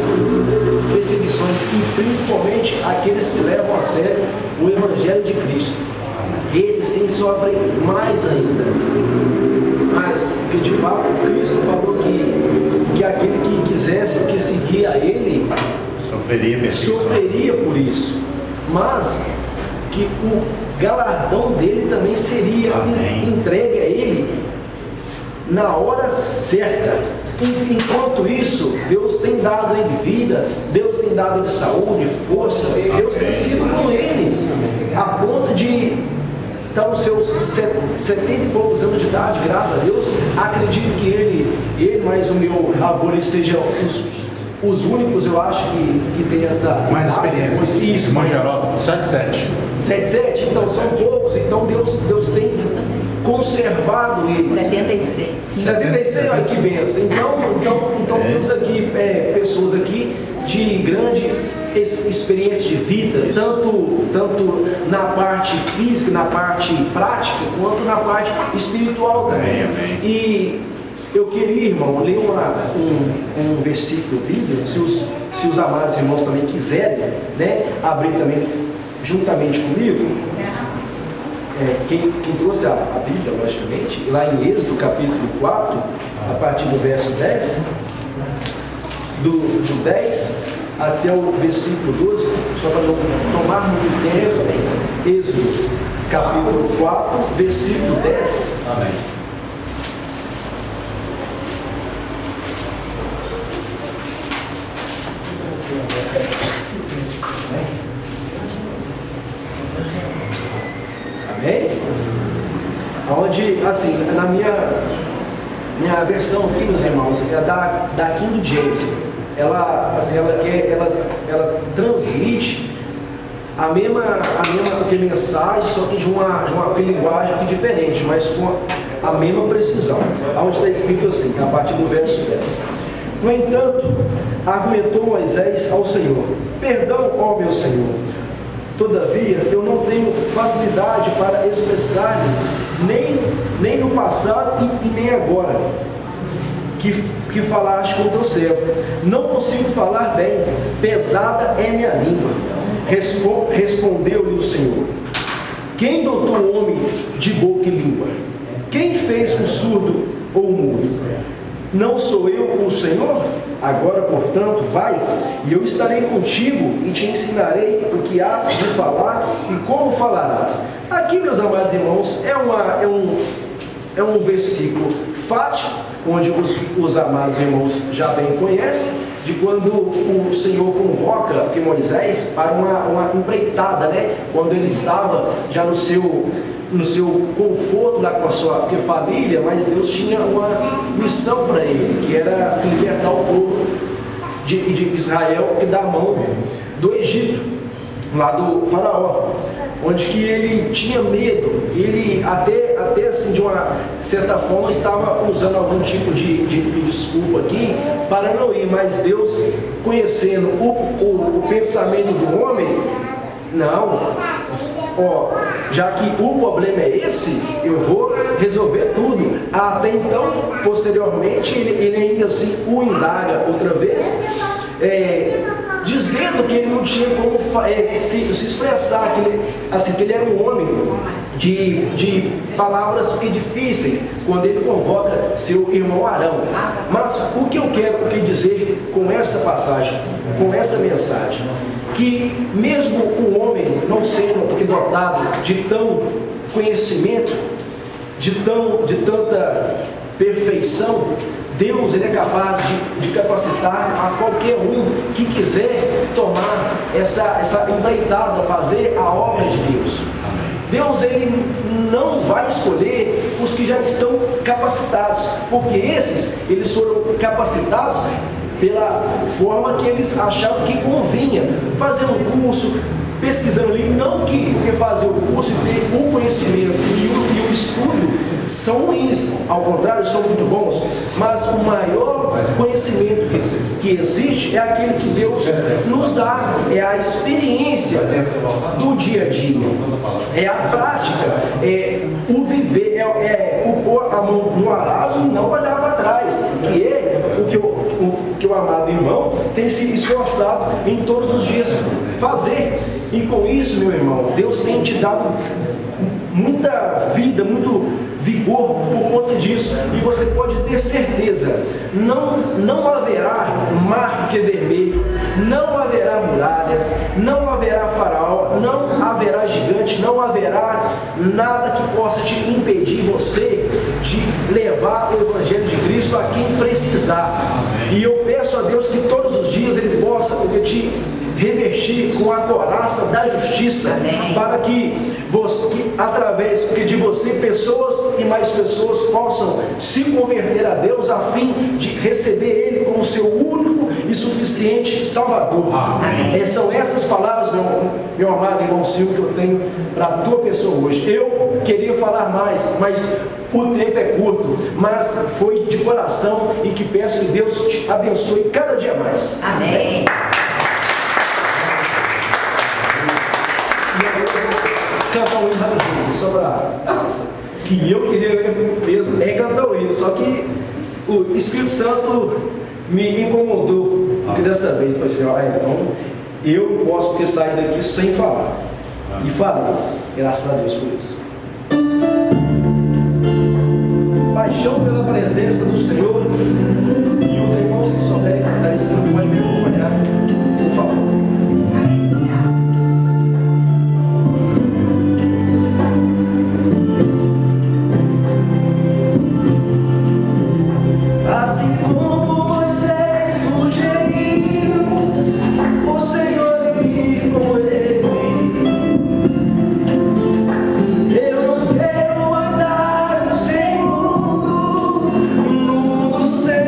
Speaker 7: perseguições, e principalmente aqueles que levam a sério o Evangelho de Cristo. Esses sim sofrem mais ainda. Mas, porque de fato Cristo falou que aquele que quisesse, que seguia a Ele, sofreria por isso. Mas que o galardão dele também seria entregue a Ele na hora certa. Enquanto isso, Deus tem dado a ele vida, Deus tem dado a ele saúde, força, Deus tem sido com ele, a ponto de estar nos seus 70 e poucos anos de idade, graças a Deus. Acredito que ele mais o meu avô, eles sejam os únicos, eu acho, que tem essa...
Speaker 1: Mais experiência.
Speaker 7: Isso,
Speaker 1: irmão Geraldo, 77.
Speaker 7: 77, então são poucos, então Deus tem conservado eles.
Speaker 6: 76.
Speaker 7: 76, olha que benção. Então temos aqui pessoas aqui de grande experiência de vida, tanto na parte física, na parte prática, quanto na parte espiritual também.
Speaker 1: Amém.
Speaker 7: E eu queria, irmão, ler um versículo bíblico, se os amados irmãos também quiserem, né, abrir também juntamente comigo. Quem trouxe a Bíblia, logicamente, lá em Êxodo, capítulo 4, a partir do verso 10, do 10 até o versículo 12, só para não tomar muito tempo, Êxodo, capítulo 4, versículo 10.
Speaker 1: Amém.
Speaker 7: Amém? Onde, assim, na minha versão aqui, meus irmãos, é da King James. Ela transmite a mesma mensagem, só que de uma linguagem aqui diferente, mas com a mesma precisão. Onde está escrito assim, a partir do verso 10. No entanto, argumentou Moisés ao Senhor: perdão, ó meu Senhor. Todavia, eu não tenho facilidade para expressar-lhe, nem no passado e nem agora, que falaste com o teu servo. Não consigo falar bem, pesada é minha língua. Respondeu-lhe o Senhor: quem dotou o homem de boca e língua? Quem fez o surdo ou o mudo? Não sou eu o Senhor? Agora, portanto, vai, e eu estarei contigo e te ensinarei o que has de falar e como falarás. Aqui, meus amados irmãos, é um versículo fático, onde os amados irmãos já bem conhecem, de quando o Senhor convoca que Moisés para uma empreitada, né? Quando ele estava já no seu conforto lá com a sua família, mas Deus tinha uma missão para ele, que era libertar o povo de Israel da mão do Egito, lá do faraó, onde que ele tinha medo, ele até assim, de uma certa forma estava usando algum tipo de desculpa aqui para não ir, mas Deus, conhecendo o pensamento do homem, não, já que o problema é esse, eu vou resolver tudo. Até então, posteriormente, ele ainda assim o indaga outra vez, dizendo que ele não tinha como se expressar, que ele era um homem de palavras difíceis, quando ele convoca seu irmão Arão. Mas o que eu quero dizer com essa passagem, com essa mensagem, que mesmo o homem não sendo dotado de tão conhecimento, de tanta perfeição, Deus ele é capaz de capacitar a qualquer um que quiser tomar essa empreitada, fazer a obra de Deus. Deus ele não vai escolher os que já estão capacitados, porque esses eles foram capacitados pela forma que eles achavam que convinha, fazer um curso, pesquisando ali, não que fazer o curso e ter o conhecimento e o estudo são ruins, ao contrário, são muito bons, mas o maior conhecimento que existe é aquele que Deus nos dá, é a experiência do dia a dia, é a prática, é o viver, é o pôr a mão no arado e não olhar para trás, que é o que o amado irmão tem se esforçado em todos os dias fazer. E com isso, meu irmão, Deus tem te dado muita vida, muito vigor por conta disso, e você pode ter certeza, não haverá mar que é vermelho, não haverá muralhas, não haverá faraó, não haverá gigante, não haverá nada que possa te impedir você de levar o Evangelho de Cristo a quem precisar. E eu peço a Deus que todos os dias Ele possa te revestir com a couraça da justiça. Amém. Para que através de você, pessoas e mais pessoas possam se converter a Deus a fim de receber Ele como seu único e suficiente Salvador. São essas palavras, meu amado irmão Silvio, que eu tenho para a tua pessoa hoje. Eu queria falar mais, mas o tempo é curto, mas foi de coração, e que peço que Deus te abençoe cada dia mais.
Speaker 6: Amém.
Speaker 7: Cantar um hino rapidinho, só para que eu queria mesmo cantar o hino, só que o Espírito Santo me incomodou, porque dessa vez foi assim, então eu posso ter saído daqui sem falar, e falei, graças a Deus por isso. Paixão pela presença do Senhor, e os irmãos que souberem cantar em cima podem me acompanhar, por favor.
Speaker 5: Assim como Moisés sugeriu, o Senhor ir com ele. Eu não quero andar no mundo sem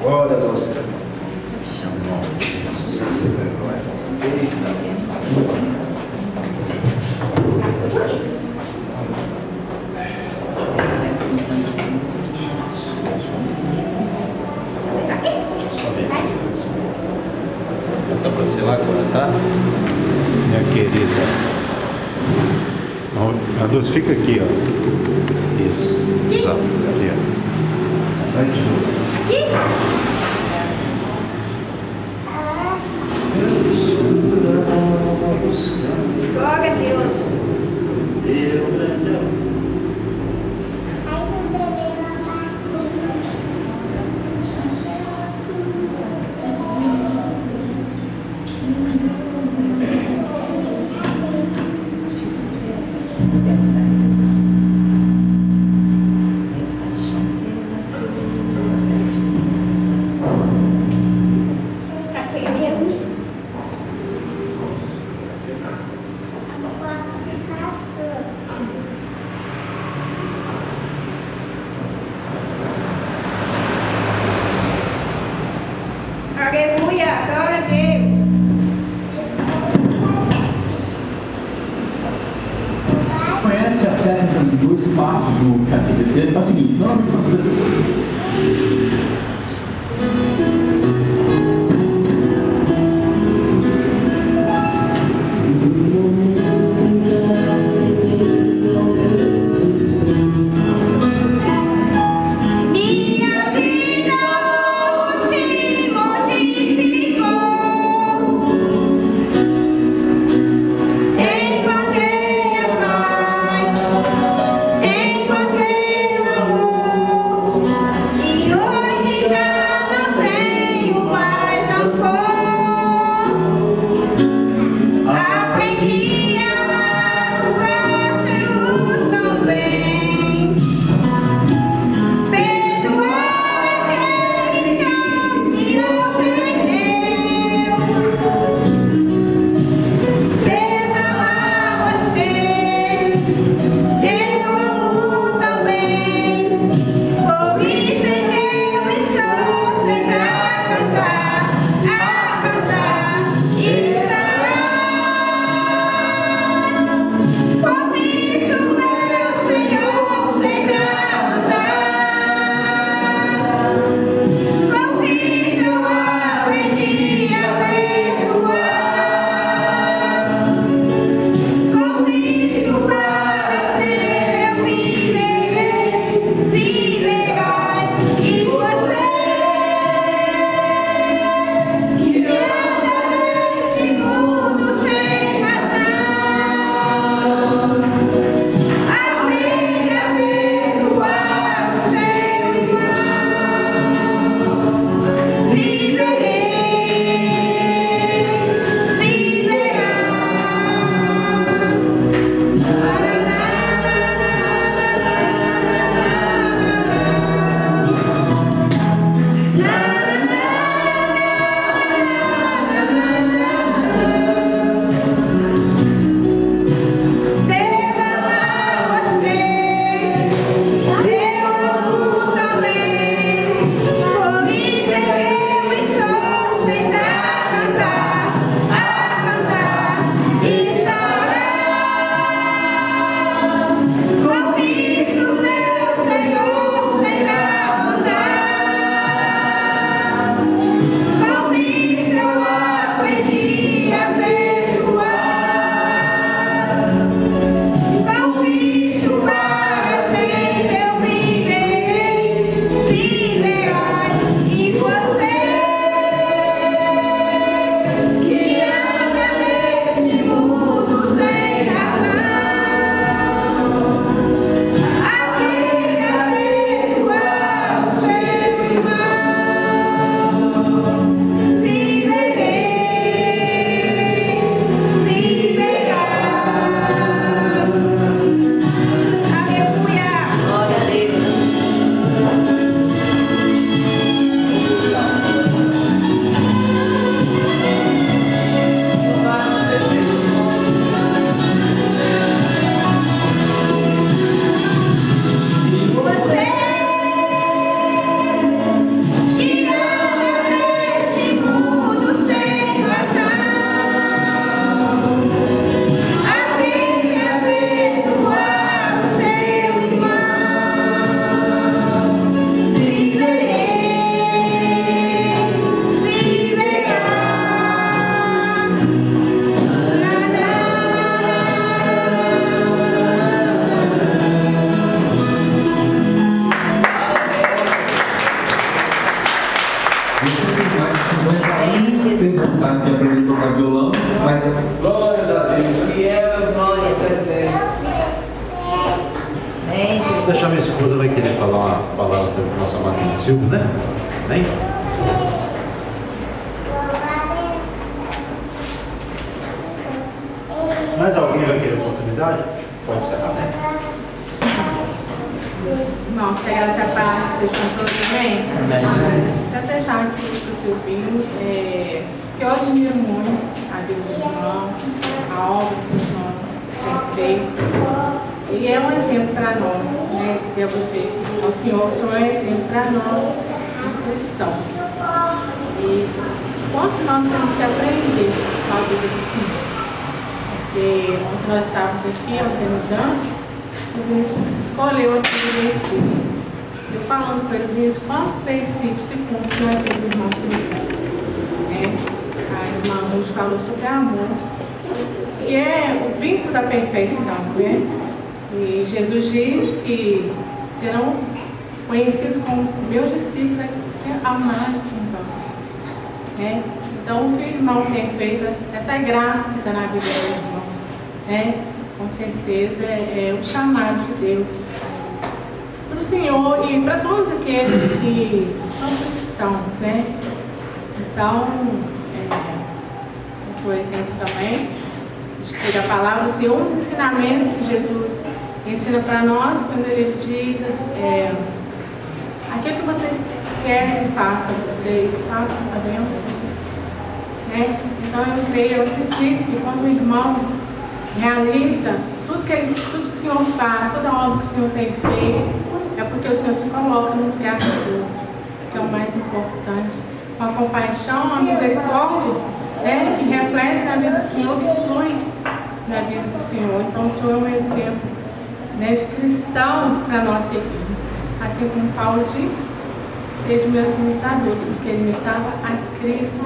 Speaker 7: Glórias ao Senhor.
Speaker 1: Tá para você lá agora, tá? Minha querida. A Dulce fica aqui, ó. Isso. Exato. Aqui, ó.
Speaker 4: Glória a Deus. Aleluia, glória a Deus.
Speaker 8: Conhece a 732 passos do capítulo 3, faz o seguinte, normalmente nós
Speaker 4: Minha vida se modificou encontrei a paz, encontrei o amor.
Speaker 8: Tem vontade de aprender a tocar violão, mas
Speaker 7: Glórias a Deus.
Speaker 2: E ela, glória a Deus.
Speaker 6: Amém,
Speaker 1: Se
Speaker 6: Jesus.
Speaker 1: deixar minha esposa vai querer falar uma palavra para nossa Marina Silva, né? Vem. Mais alguém vai querer oportunidade? Pode encerrar, né?
Speaker 9: Irmãos, que a graça e a paz estejam todos bem. Para deixar aqui para o Silvinho, que eu admiro muito a vida do irmão, a obra que o irmão tem feito. E é um exemplo para nós, né? Dizer a você, o Senhor é um exemplo para nós, cristãos. E quanto nós temos que aprender com a vida do Senhor. Porque quando nós estávamos aqui organizando, o Vinícius escolheu aquele versículo. Eu falando para o Vinícius quantos versículos se cumprem na vida do irmão Silvio. A irmã Ruth falou sobre amor, que é o vínculo da perfeição, né? E Jesus diz que serão conhecidos como meus discípulos, amados uns aos outros, né? Então, o que o irmão tem feito, essa graça que está na vida do irmão, né? Com certeza é o chamado de Deus para o Senhor e para todos aqueles que são cristãos, né? Então, por exemplo também, da palavra, o Senhor, os ensinamentos que Jesus ensina para nós, quando ele diz aquilo que vocês querem que façam, vocês façam também, né? Então eu creio, eu acredito que quando o irmão realiza tudo que o Senhor faz, toda a obra que o Senhor tem feito, é porque o Senhor se coloca no lugar do outro, que é o mais importante, com a compaixão, a misericórdia, né, que reflete na vida do Senhor, que flui na vida do Senhor. Então o Senhor é um exemplo, né, de cristão para nós seguirmos. Assim como Paulo diz, sejam meus imitadores, porque ele imitava a Cristo.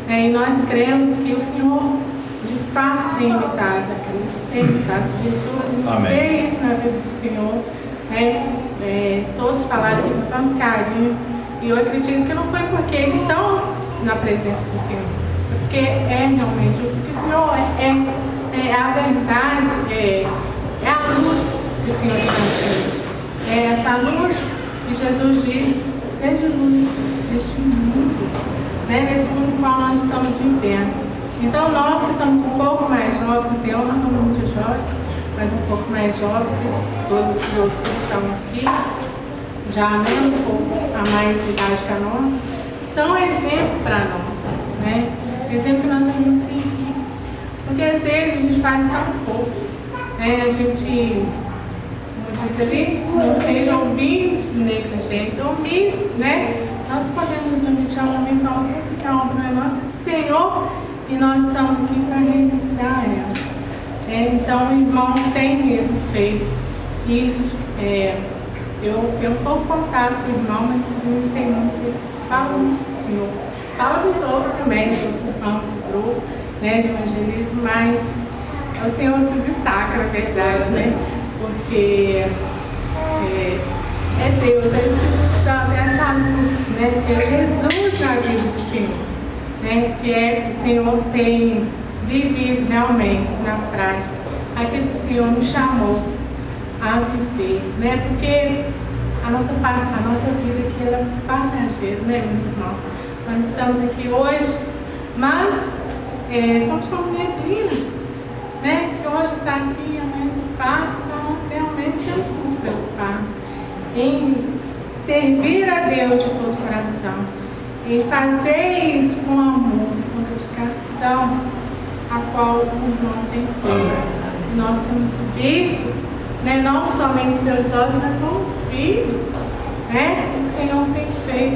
Speaker 9: E nós cremos que o Senhor de fato tem imitado a Cristo, tem imitado Jesus, a gente vê isso na vida do Senhor, né? Todos falaram aqui com tanto carinho, e eu acredito que não foi porque estão na presença do Senhor, porque realmente o que o Senhor é a verdade, é a luz que o Senhor transmite, é essa luz que Jesus diz, seja luz deste mundo, né? Nesse mundo no qual nós estamos vivendo. Então nós que somos um pouco mais jovens, eu não sou muito jovem, mas um pouco mais jovem que todos os outros que estão aqui, já um pouco a mais idade que a nossa, são exemplo para nós, né? Exemplo que nós devemos seguir. Porque às vezes a gente faz tão pouco, né? A gente, como diz ali, não seja ouvidos nesse jeito, ouvir, né? Nós podemos omitir a homem para o porque a obra é nossa, Senhor, e nós estamos aqui para realizar ela. Então, o irmão tem mesmo feito isso. Eu tenho um pouco contato com o irmão, mas o Deus tem muito. Fala do Senhor. Fala dos outros também, dos irmãos do grupo, né, de evangelismo, mas o Senhor se destaca, na verdade, né? Porque é Deus, é o Espírito Santo, é essa luz, né? É Jesus na vida do Senhor, né? Que o Senhor tem vivido realmente na prática aquilo que o Senhor nos chamou a viver, né? Porque a nossa vida aqui ela é passageira, né, meus irmãos? Nós estamos aqui hoje, mas somos como neblina, né? Que hoje está aqui, amanhã se passa, então nós realmente temos que nos preocupar em servir a Deus de todo o coração, em fazer isso com amor, com dedicação, a qual o irmão tem feito. Nós temos visto, né, não somente pelos olhos, mas como filhos, né, o que o Senhor tem feito.